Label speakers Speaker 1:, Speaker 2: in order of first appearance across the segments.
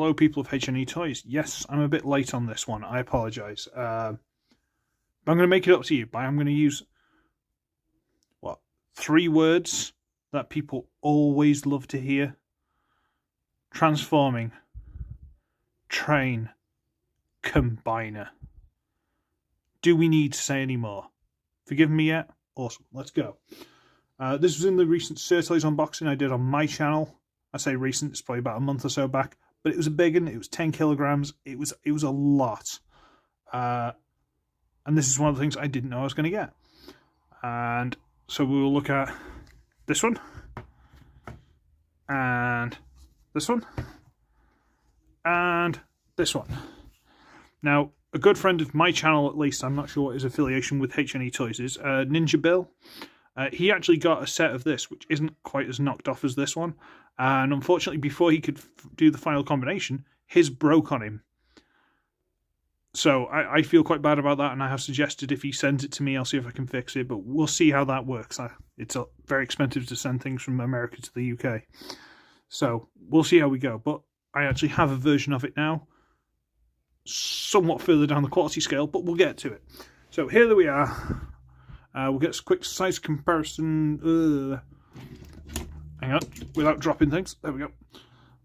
Speaker 1: Hello, people of H&E Toys. Yes, I'm a bit late on this one. I apologise. But I'm going to make it up to you. I'm going to use, 3 words that people always love to hear. Transforming. Train. Combiner. Do we need to say any more? Forgive me yet? Awesome. Let's go. This was in the recent SirToys unboxing I did on my channel. I say recent, it's probably about a month or so back. But it was a big one. It was 10 kilograms. It was a lot. And this is one of the things I didn't know I was going to get. And so we will look at this one. And this one. And this one. Now, a good friend of my channel, at least, I'm not sure what his affiliation with H&E Toys is, Ninja Bill. He actually got a set of this, which isn't quite as knocked off as this one. And unfortunately, before he could do the final combination, his broke on him. So I feel quite bad about that, and I have suggested if he sends it to me, I'll see if I can fix it. But we'll see how that works. It's very expensive to send things from America to the UK. So we'll see how we go. But I actually have a version of it now. Somewhat further down the quality scale, but we'll get to it. So here we are. We'll get a quick size comparison. Hang on, without dropping things. There we go.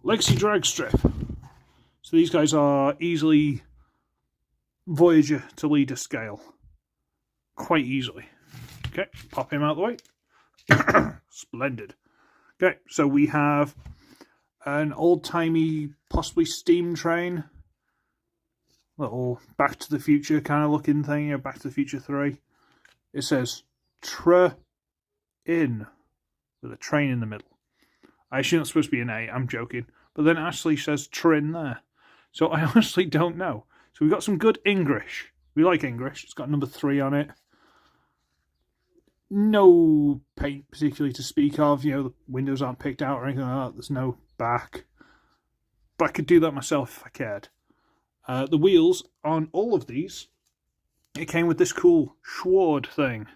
Speaker 1: Legacy drag strip. So these guys are easily Voyager to leader scale. Quite easily. Okay, pop him out of the way. Splendid. Okay, so we have an old-timey, possibly steam train. Little Back to the Future kind of looking thing. Back to the Future 3. It says in with a train in the middle. I assume it's supposed to be an A. I'm joking. But then it actually says Trin there. So I honestly don't know. So we've got some good English. We like English. It's got number 3 on it. No paint particularly to speak of. The windows aren't picked out or anything like that. There's no back. But I could do that myself if I cared. The wheels on all of these, it came with this cool Schward thing.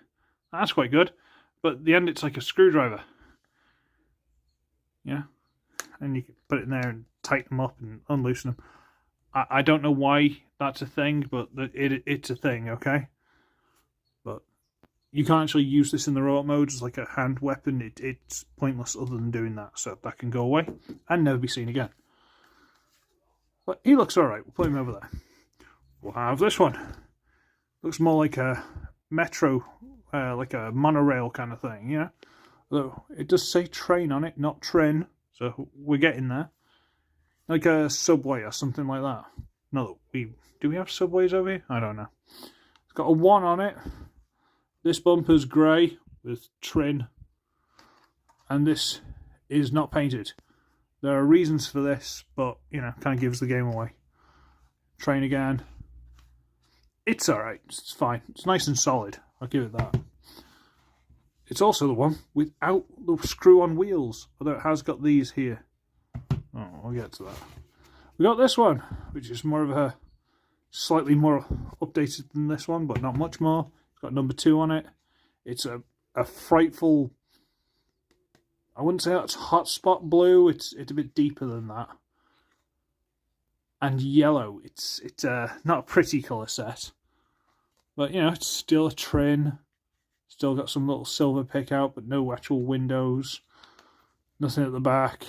Speaker 1: That's quite good. But at the end, it's like a screwdriver. Yeah. And you can put it in there and tighten them up and unloosen them. I don't know why that's a thing, but it's a thing, okay? But you can't actually use this in the robot mode as like a hand weapon. It's pointless other than doing that. So that can go away and never be seen again. But he looks alright. We'll put him over there. We'll have this one. Looks more like a metro, like a monorail kind of thing, yeah? Though it does say train on it, not Trin. So we're getting there. Like a subway or something like that. No, do we have subways over here? I don't know. It's got a 1 on it. This bumper's grey with Trin. And this is not painted. There are reasons for this, but, kind of gives the game away. Train again. It's alright. It's fine. It's nice and solid. I'll give it that. It's also the one without the screw-on wheels, although it has got these here. Oh, I'll get to that. We got this one, which is more of a slightly more updated than this one, but not much more. It's got number 2 on it. It's a frightful, I wouldn't say that's hotspot blue. It's a bit deeper than that. And yellow. It's not a pretty colour set. But, it's still a Trin. Still got some little silver pick out, but no actual windows. Nothing at the back.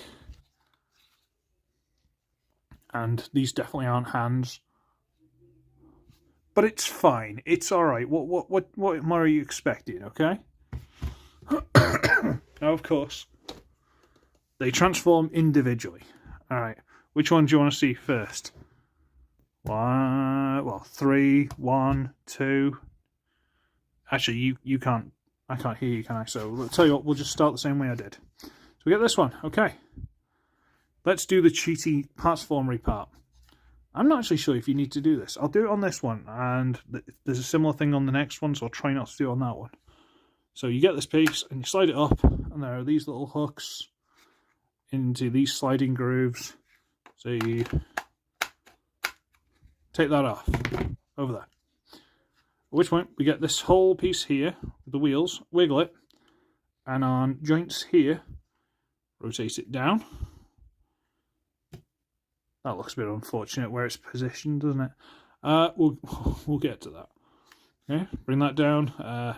Speaker 1: And these definitely aren't hands. But it's fine. It's alright. What more are you expecting, okay? Now, of course, they transform individually. Alright. Which one do you want to see first? 3, 1, 2. Actually, you can't. I can't hear you, can I? So, I'll tell you what, we'll just start the same way I did. So, we get this one. Okay. Let's do the cheaty parts formery part. I'm not actually sure if you need to do this. I'll do it on this one, and there's a similar thing on the next one, so I'll try not to do it on that one. So you get this piece, and you slide it up, and there are these little hooks into these sliding grooves. So you take that off, over there. At which point, we get this whole piece here, with the wheels, wiggle it, and on joints here, rotate it down. That looks a bit unfortunate where it's positioned, doesn't it? We'll get to that. Okay, bring that down.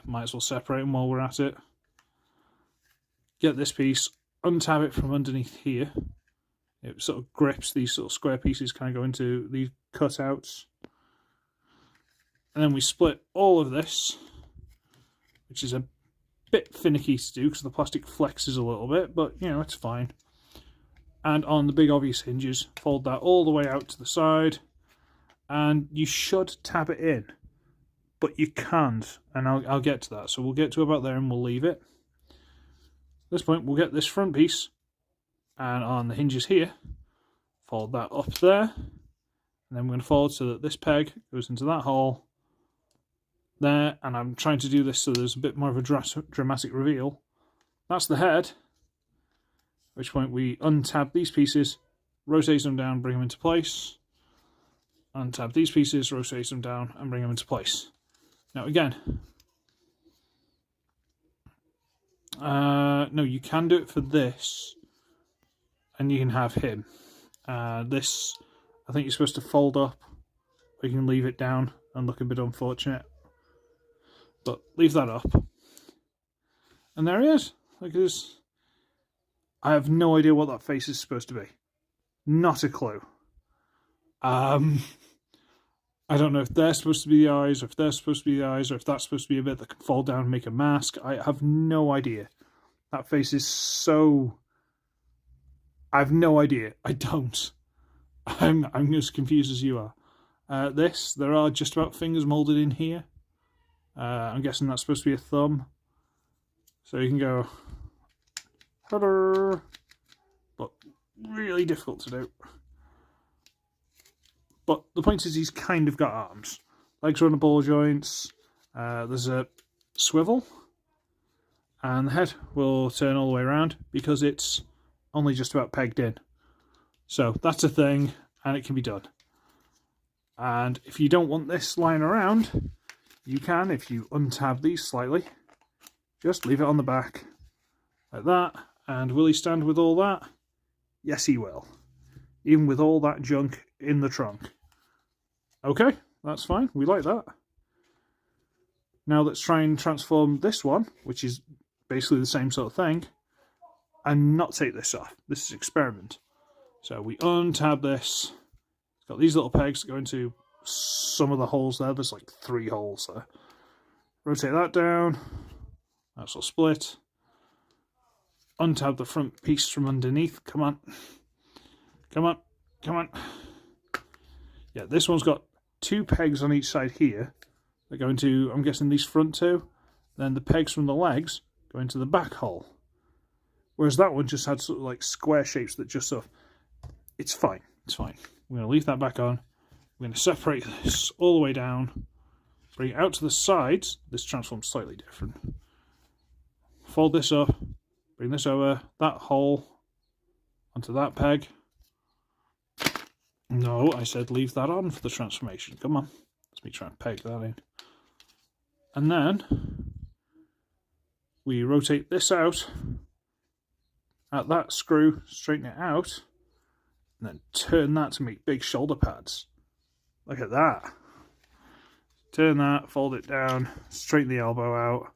Speaker 1: Might as well separate them while we're at it. Get this piece, untab it from underneath here. It sort of grips these sort of square pieces, kind of go into these cutouts. And then we split all of this, which is a bit finicky to do because the plastic flexes a little bit, but you know, it's fine. And on the big obvious hinges, fold that all the way out to the side, and you should tab it in, but you can't, and I'll get to that. So we'll get to about there and we'll leave it. At this point, we'll get this front piece, and on the hinges here, fold that up there, and then we're going to fold so that this peg goes into that hole there, and I'm trying to do this so there's a bit more of a dramatic reveal. That's the head. At which point we untab these pieces, rotate them down, bring them into place. Untab these pieces, rotate them down, and bring them into place. Now again, no, you can do it for this, and you can have him. This, I think you're supposed to fold up, or you can leave it down and look a bit unfortunate. But leave that up. And there he is. Look at this. I have no idea what that face is supposed to be. Not a clue. I don't know if they're supposed to be the eyes, or if they're supposed to be the eyes, or if that's supposed to be a bit that can fall down and make a mask. I have no idea. That face is so... I have no idea. I don't. I'm as confused as you are. There are just about fingers moulded in here. I'm guessing that's supposed to be a thumb. So you can go... Ta-da! But really difficult to do. But the point is he's kind of got arms. Legs are on the ball joints. There's a swivel. And the head will turn all the way around because it's only just about pegged in. So that's a thing, and it can be done. And if you don't want this lying around, you can, if you untab these slightly, just leave it on the back like that. And will he stand with all that? Yes, he will. Even with all that junk in the trunk. Okay, that's fine. We like that. Now let's try and transform this one, which is basically the same sort of thing, and not take this off. This is experiment. So we untab this. It's got these little pegs that go into some of the holes there. There's like 3 holes there. Rotate that down. That's all split. Untab the front piece from underneath. Come on. Come on. Come on. Yeah, this one's got 2 pegs on each side here. They go into, I'm guessing, these front 2. Then the pegs from the legs go into the back hole. Whereas that one just had sort of like square shapes that just sort of... It's fine. It's fine. We're going to leave that back on. We're going to separate this all the way down. Bring it out to the sides. This transforms slightly different. Fold this up. Bring this over that hole onto that peg. No, I said leave that on for the transformation. Come on. Let's me try and peg that in. And then we rotate this out at that screw, straighten it out, and then turn that to make big shoulder pads. Look at that. Turn that, fold it down, straighten the elbow out,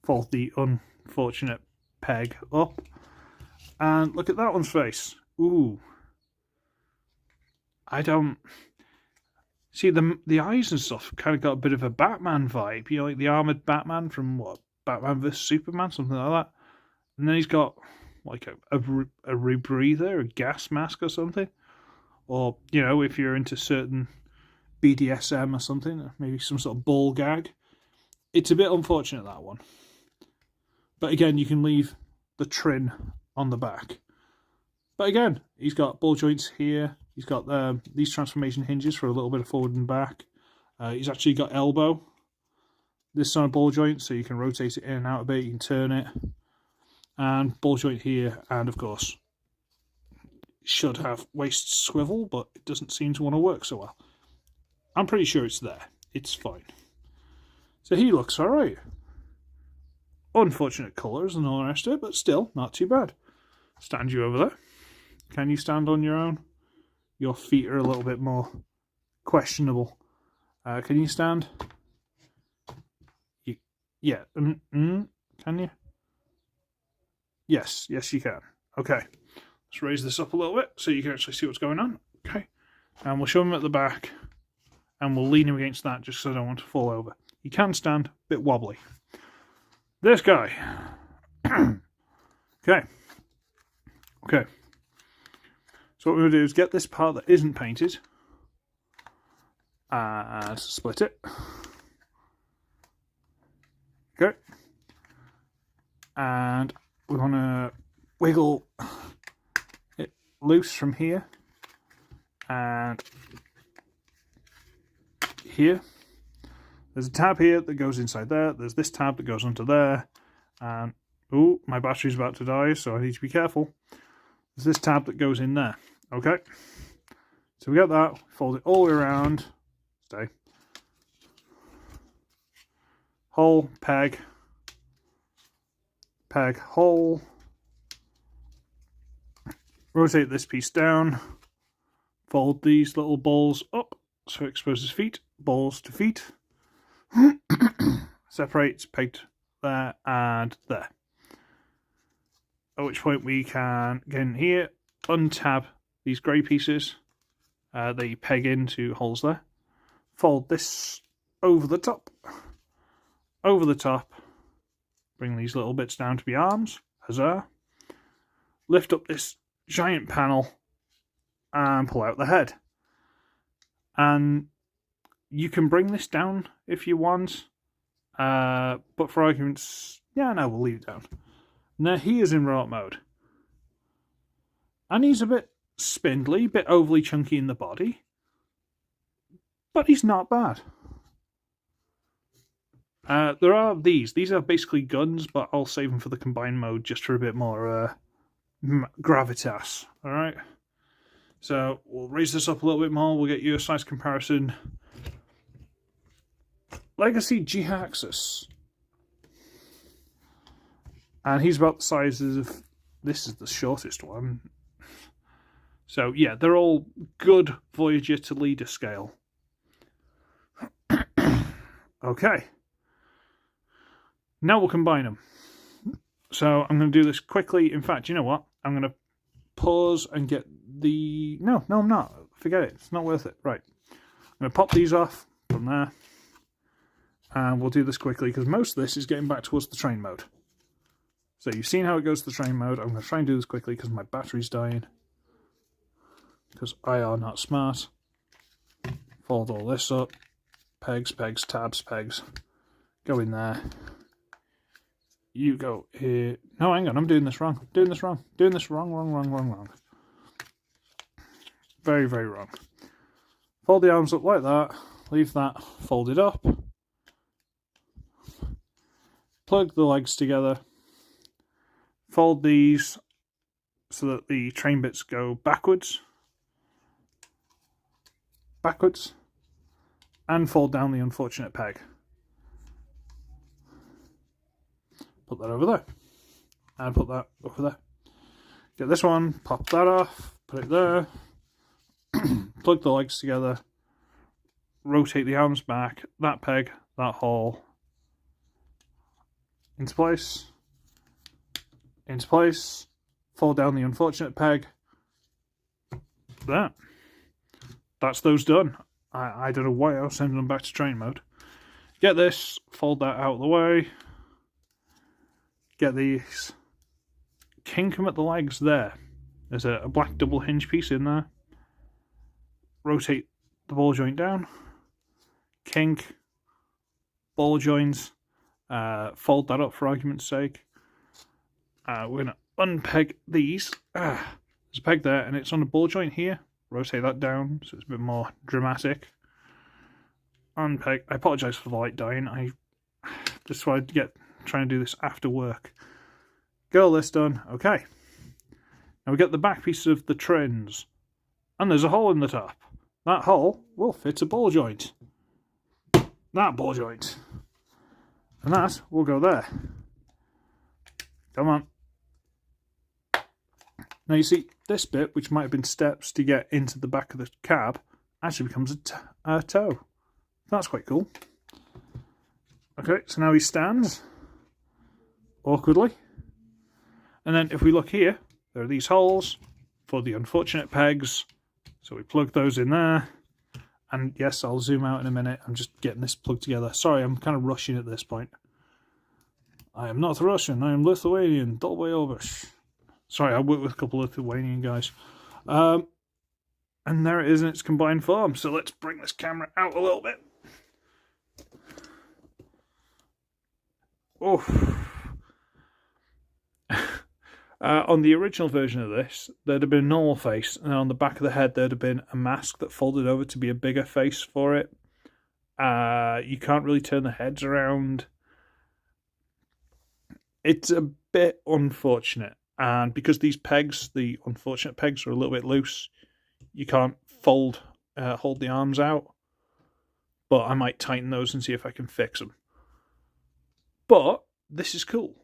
Speaker 1: fold the unfortunate peg up, and look at that one's face. Ooh. I don't... See, the eyes and stuff kind of got a bit of a Batman vibe. You know, like the armoured Batman from, what, Batman vs Superman, something like that. And then he's got, like, a rebreather, a gas mask or something. Or, you know, if you're into certain BDSM or something, maybe some sort of ball gag. It's a bit unfortunate, that one. But again, you can leave the trin on the back. But again, he's got ball joints here. He's got these transformation hinges for a little bit of forward and back. He's actually got elbow. This on a ball joint, so you can rotate it in and out a bit. You can turn it. And ball joint here, and of course, should have waist swivel, but it doesn't seem to want to work so well. I'm pretty sure it's there. It's fine. So he looks alright. Unfortunate colours and all the rest of it, but still, not too bad. Stand you over there. Can you stand on your own? your feet are a little bit more questionable. Can you stand? Yeah. Can you? Yes, you can. Okay. Let's raise this up a little bit so you can actually see what's going on. Okay. And we'll show him at the back. And we'll lean him against that just so I don't want to fall over. He can stand, a bit wobbly. This guy. Okay. So what we're going to do is get this part that isn't painted and split it. Okay. And we want to wiggle it loose from here and here. There's a tab here that goes inside there. There's this tab that goes onto there. And, oh, my battery's about to die, so I need to be careful. There's this tab that goes in there. Okay. So we got that. Fold it all the way around. Stay. Hole, peg. Peg, hole. Rotate this piece down. Fold these little balls up so it exposes feet. Balls to feet. Separates, pegged there and there. At which point we can get in here, untab these grey pieces. They peg into holes there. Fold this over the top. Over the top. Bring these little bits down to be arms. Huzzah. Lift up this giant panel and pull out the head. And you can bring this down if you want. But for argument's... yeah, no, we'll leave it down. Now he is in remote mode. And he's a bit spindly, a bit overly chunky in the body. But he's not bad. There are these. These are basically guns, but I'll save them for the combined mode just for a bit more gravitas. Alright? So we'll raise this up a little bit more. We'll get you a size comparison. Legacy G-Axis. And he's about the size of... this is the shortest one. So yeah, they're all good Voyager to leader scale. Okay. Now we'll combine them. So I'm going to do this quickly. In fact, you know what? I'm going to pause and get the... No, I'm not. Forget it. It's not worth it. Right. I'm going to pop these off from there. And we'll do this quickly because most of this is getting back towards the train mode. So you've seen how it goes to the train mode. I'm going to try and do this quickly because my battery's dying. Because I are not smart. Fold all this up. Pegs, tabs, pegs. Go in there. You go here. No, hang on. I'm doing this wrong. Doing this wrong. Wrong. Very, very wrong. Fold the arms up like that. Leave that folded up. Plug the legs together. Fold these so that the train bits go backwards. And fold down the unfortunate peg. Put that over there. And put that over there. Get this one, pop that off, put it there. Plug the legs together. Rotate the arms back. That peg, that hole. Into place. Into place. Fold down the unfortunate peg. There. That's those done. I don't know why I was sending them back to train mode. Get this, fold that out of the way. Get these. Kink them at the legs there. There's a black double hinge piece in there. Rotate the ball joint down. Kink. Ball joints. Fold that up for argument's sake. We're going to unpeg these. There's a peg there and it's on a ball joint here. Rotate that down so it's a bit more dramatic. Unpeg. I apologise for the light dying. I just wanted to trying to do this after work. Get all this done. Okay. Now we get the back piece of the trins. And there's a hole in the top. That hole will fit a ball joint. That ball joint. And that will go there. Come on. Now you see, this bit, which might have been steps to get into the back of the cab, actually becomes a toe. That's quite cool. Okay, so now he stands awkwardly. And then if we look here, there are these holes for the unfortunate pegs. So we plug those in there. And yes, I'll zoom out in a minute. I'm just getting this plugged together. Sorry, I'm kind of rushing at this point. I am not Russian, I am Lithuanian. Dolby. Sorry, I work with a couple of Lithuanian guys. And there it is in its combined form. So let's bring this camera out a little bit. Oh. On the original version of this, there'd have been a normal face, and on the back of the head there'd have been a mask that folded over to be a bigger face for it. You can't really turn the heads around. It's a bit unfortunate, and because these pegs, the unfortunate pegs, are a little bit loose, you can't hold the arms out. But I might tighten those and see if I can fix them. But this is cool.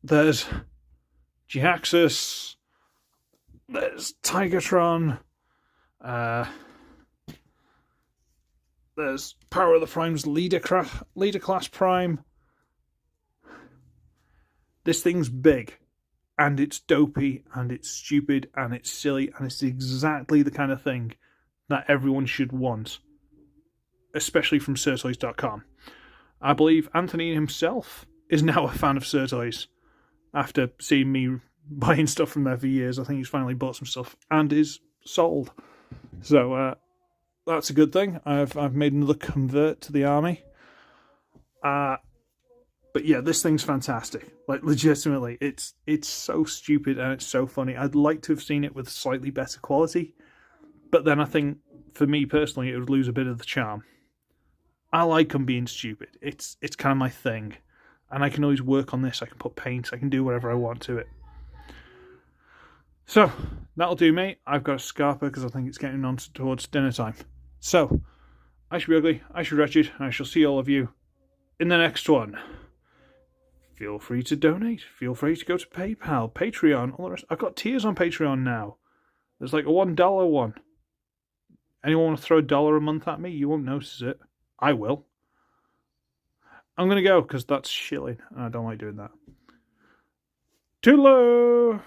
Speaker 1: There's G-Axis, there's Tigertron, there's Power of the Prime's Leader Class Prime. This thing's big, and it's dopey, and it's stupid, and it's silly, and it's exactly the kind of thing that everyone should want, especially from SirToys.com. I believe Anthony himself is now a fan of SirToys. After seeing me buying stuff from there for years, I think he's finally bought some stuff and is sold. So that's a good thing. I've made another convert to the army. But yeah, this thing's fantastic. Like, legitimately, it's so stupid and it's so funny. I'd like to have seen it with slightly better quality, but then I think, for me personally, it would lose a bit of the charm. I like them being stupid. It's kind of my thing. And I can always work on this. I can put paint. I can do whatever I want to it. So, that'll do me. I've got a scarper because I think it's getting on towards dinner time. So, I should be ugly. I should be wretched. And I shall see all of you in the next one. Feel free to donate. Feel free to go to PayPal, Patreon, all the rest. I've got tiers on Patreon now. There's like a $1 one. Anyone want to throw $1 a month at me? You won't notice it. I will. I'm going to go because that's shilling and I don't like doing that. Toodaloo!